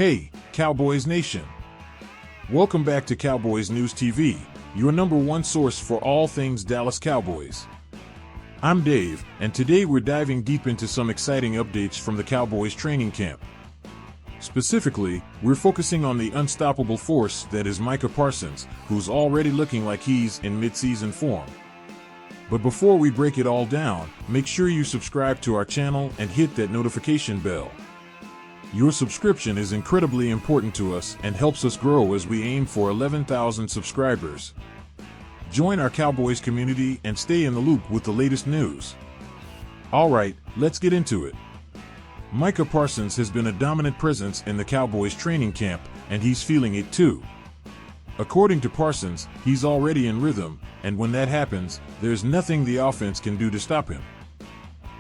Hey, Cowboys Nation! Welcome back to Cowboys News TV, your number one source for all things Dallas Cowboys. I'm Dave, and today we're diving deep into some exciting updates from the Cowboys training camp. Specifically, we're focusing on the unstoppable force that is Micah Parsons, who's already looking like he's in mid-season form. But before we break it all down, make sure you subscribe to our channel and hit that notification bell. Your subscription is incredibly important to us and helps us grow as we aim for 11,000 subscribers. Join our Cowboys community and stay in the loop with the latest news. Alright, let's get into it. Micah Parsons has been a dominant presence in the Cowboys training camp, and he's feeling it too. According to Parsons, he's already in rhythm, and when that happens, there's nothing the offense can do to stop him.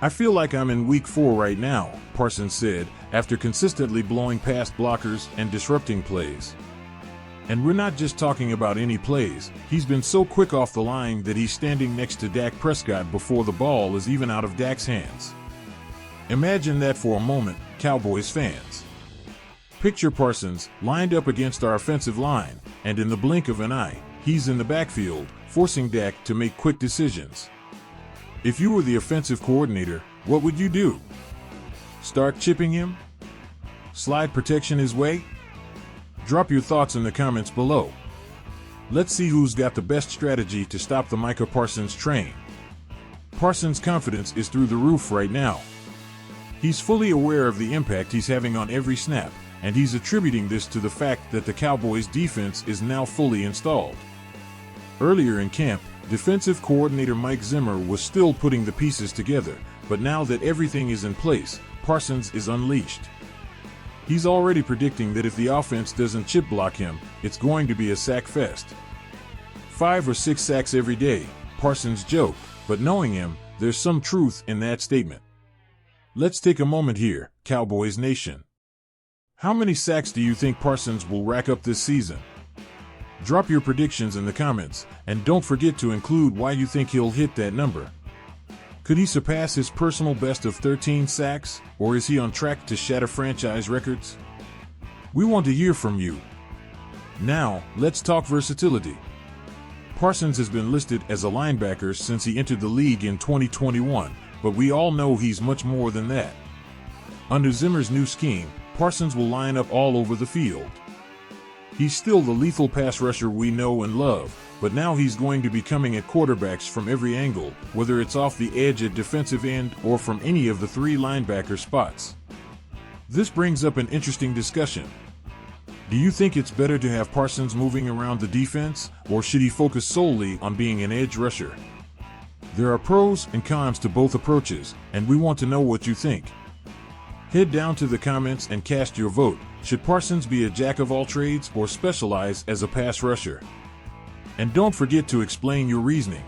"I feel like I'm in week 4 right now," Parsons said, after consistently blowing past blockers and disrupting plays. And we're not just talking about any plays. He's been so quick off the line that he's standing next to Dak Prescott before the ball is even out of Dak's hands. Imagine that for a moment, Cowboys fans. Picture Parsons lined up against our offensive line, and in the blink of an eye, he's in the backfield, forcing Dak to make quick decisions. If you were the offensive coordinator, what would you do? Start chipping him? Slide protection his way? Drop your thoughts in the comments below. Let's see who's got the best strategy to stop the Micah Parsons train. Parsons' confidence is through the roof right now. He's fully aware of the impact he's having on every snap, and he's attributing this to the fact that the Cowboys' defense is now fully installed. Earlier in camp, defensive coordinator Mike Zimmer was still putting the pieces together, but now that everything is in place, Parsons is unleashed. He's already predicting that if the offense doesn't chip block him, it's going to be a sack fest. 5 or 6 sacks every day, Parsons joked, but knowing him, there's some truth in that statement. Let's take a moment here, Cowboys Nation. How many sacks do you think Parsons will rack up this season? Drop your predictions in the comments, and don't forget to include why you think he'll hit that number. Could he surpass his personal best of 13 sacks, or is he on track to shatter franchise records? We want to hear from you. Now, let's talk versatility. Parsons has been listed as a linebacker since he entered the league in 2021, but we all know he's much more than that. Under Zimmer's new scheme, Parsons will line up all over the field. He's still the lethal pass rusher we know and love, but now he's going to be coming at quarterbacks from every angle, whether it's off the edge at defensive end or from any of the 3 linebacker spots. This brings up an interesting discussion. Do you think it's better to have Parsons moving around the defense, or should he focus solely on being an edge rusher? There are pros and cons to both approaches, and we want to know what you think. Head down to the comments and cast your vote. Should Parsons be a jack of all trades or specialize as a pass rusher? And don't forget to explain your reasoning.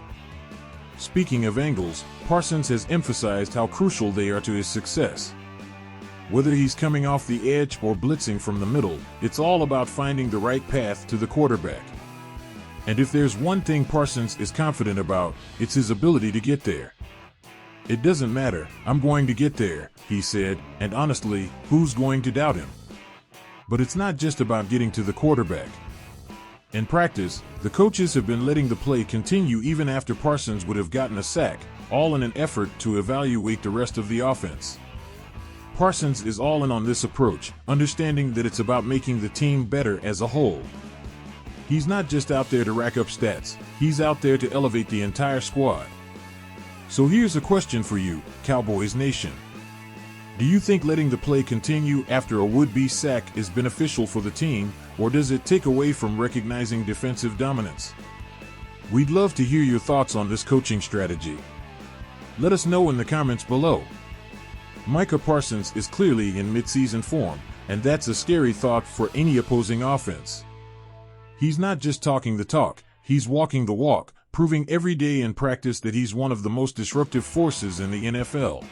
Speaking of angles, Parsons has emphasized how crucial they are to his success. Whether he's coming off the edge or blitzing from the middle, it's all about finding the right path to the quarterback. And if there's one thing Parsons is confident about, it's his ability to get there. "It doesn't matter, I'm going to get there," he said, and honestly, who's going to doubt him? But it's not just about getting to the quarterback. In practice, the coaches have been letting the play continue even after Parsons would have gotten a sack, all in an effort to evaluate the rest of the offense. Parsons is all in on this approach, understanding that it's about making the team better as a whole. He's not just out there to rack up stats, he's out there to elevate the entire squad. So here's a question for you, Cowboys Nation. Do you think letting the play continue after a would-be sack is beneficial for the team, or does it take away from recognizing defensive dominance? We'd love to hear your thoughts on this coaching strategy. Let us know in the comments below. Micah Parsons is clearly in mid-season form, and that's a scary thought for any opposing offense. He's not just talking the talk, he's walking the walk, proving every day in practice that he's one of the most disruptive forces in the NFL.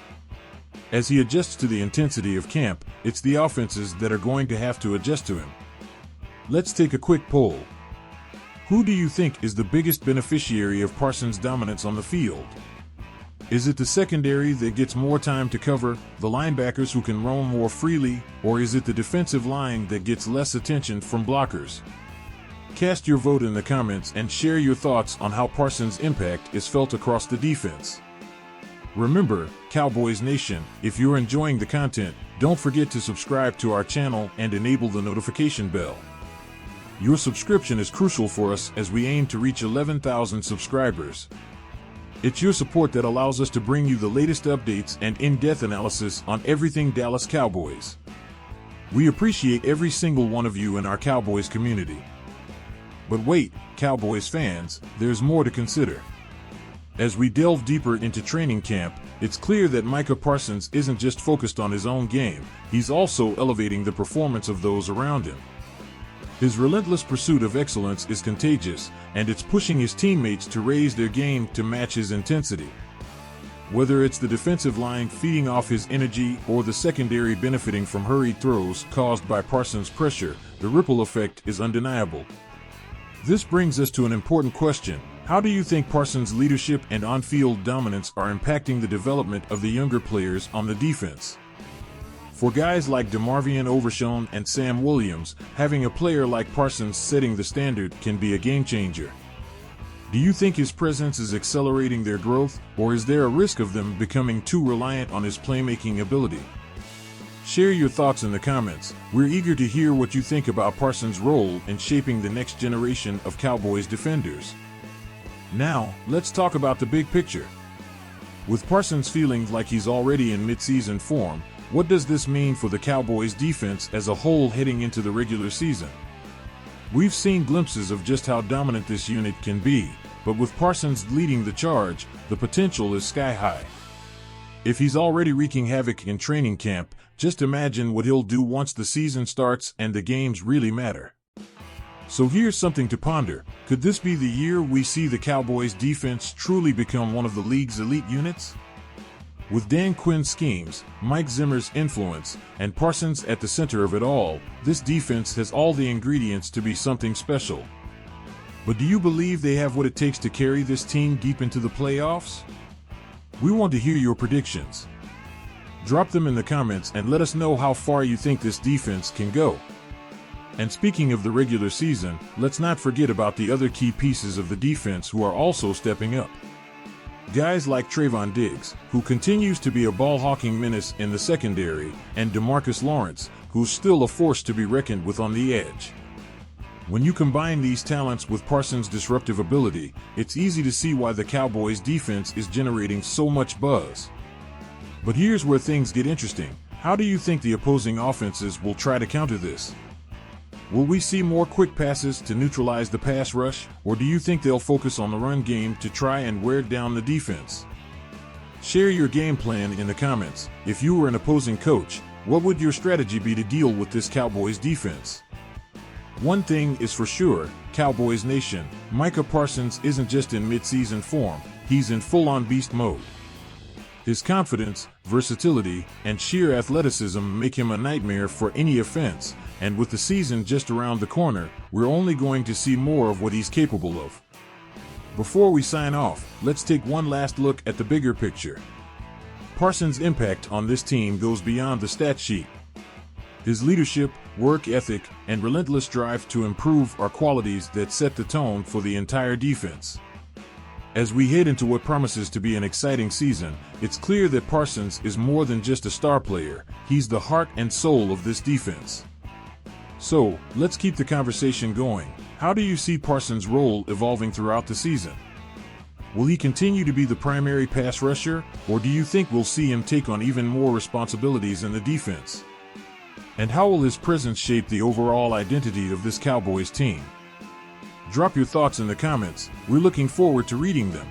As he adjusts to the intensity of camp, it's the offenses that are going to have to adjust to him. Let's take a quick poll. Who do you think is the biggest beneficiary of Parsons' dominance on the field? Is it the secondary that gets more time to cover, the linebackers who can roam more freely, or is it the defensive line that gets less attention from blockers? Cast your vote in the comments and share your thoughts on how Parsons' impact is felt across the defense. Remember, Cowboys Nation, if you're enjoying the content, don't forget to subscribe to our channel and enable the notification bell. Your subscription is crucial for us as we aim to reach 11,000 subscribers. It's your support that allows us to bring you the latest updates and in-depth analysis on everything Dallas Cowboys. We appreciate every single one of you in our Cowboys community. But wait, Cowboys fans, there's more to consider. As we delve deeper into training camp, it's clear that Micah Parsons isn't just focused on his own game, he's also elevating the performance of those around him. His relentless pursuit of excellence is contagious, and it's pushing his teammates to raise their game to match his intensity. Whether it's the defensive line feeding off his energy or the secondary benefiting from hurried throws caused by Parsons' pressure, the ripple effect is undeniable. This brings us to an important question. How do you think Parsons' leadership and on-field dominance are impacting the development of the younger players on the defense? For guys like DeMarvion Overshown and Sam Williams, having a player like Parsons setting the standard can be a game-changer. Do you think his presence is accelerating their growth, or is there a risk of them becoming too reliant on his playmaking ability? Share your thoughts in the comments. We're eager to hear what you think about Parsons' role in shaping the next generation of Cowboys defenders. Now, let's talk about the big picture. With Parsons feeling like he's already in mid-season form, what does this mean for the Cowboys defense as a whole heading into the regular season? We've seen glimpses of just how dominant this unit can be, but with Parsons leading the charge, the potential is sky high. If he's already wreaking havoc in training camp, just imagine what he'll do once the season starts and the games really matter. So here's something to ponder. Could this be the year we see the Cowboys defense truly become one of the league's elite units? With Dan Quinn's schemes, Mike Zimmer's influence, and Parsons at the center of it all, this defense has all the ingredients to be something special. But do you believe they have what it takes to carry this team deep into the playoffs? We want to hear your predictions. Drop them in the comments and let us know how far you think this defense can go. And speaking of the regular season, let's not forget about the other key pieces of the defense who are also stepping up. Guys like Trayvon Diggs, who continues to be a ball-hawking menace in the secondary, and DeMarcus Lawrence, who's still a force to be reckoned with on the edge. When you combine these talents with Parsons' disruptive ability, it's easy to see why the Cowboys' defense is generating so much buzz. But here's where things get interesting. How do you think the opposing offenses will try to counter this? Will we see more quick passes to neutralize the pass rush, or do you think they'll focus on the run game to try and wear down the defense? Share your game plan in the comments. If you were an opposing coach, what would your strategy be to deal with this Cowboys defense? One thing is for sure, Cowboys Nation, Micah Parsons isn't just in mid-season form, he's in full-on beast mode. His confidence, versatility, and sheer athleticism make him a nightmare for any offense, and with the season just around the corner, we're only going to see more of what he's capable of. Before we sign off, let's take one last look at the bigger picture. Parsons' impact on this team goes beyond the stat sheet. His leadership, work ethic, and relentless drive to improve are qualities that set the tone for the entire defense. As we head into what promises to be an exciting season, it's clear that Parsons is more than just a star player, he's the heart and soul of this defense. So, let's keep the conversation going. How do you see Parsons' role evolving throughout the season? Will he continue to be the primary pass rusher, or do you think we'll see him take on even more responsibilities in the defense? And how will his presence shape the overall identity of this Cowboys team? Drop your thoughts in the comments. We're looking forward to reading them.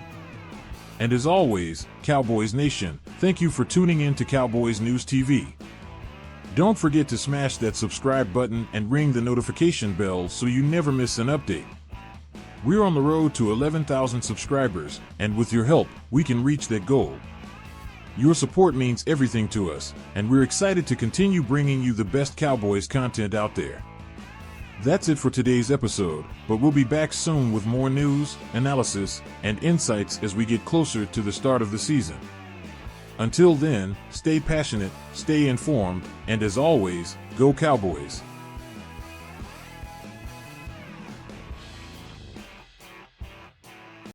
And as always, Cowboys Nation, thank you for tuning in to Cowboys News TV. Don't forget to smash that subscribe button and ring the notification bell so you never miss an update. We're on the road to 11,000 subscribers, and with your help, we can reach that goal. Your support means everything to us, and we're excited to continue bringing you the best Cowboys content out there. That's it for today's episode, but we'll be back soon with more news, analysis, and insights as we get closer to the start of the season. Until then, stay passionate, stay informed, and as always, go Cowboys!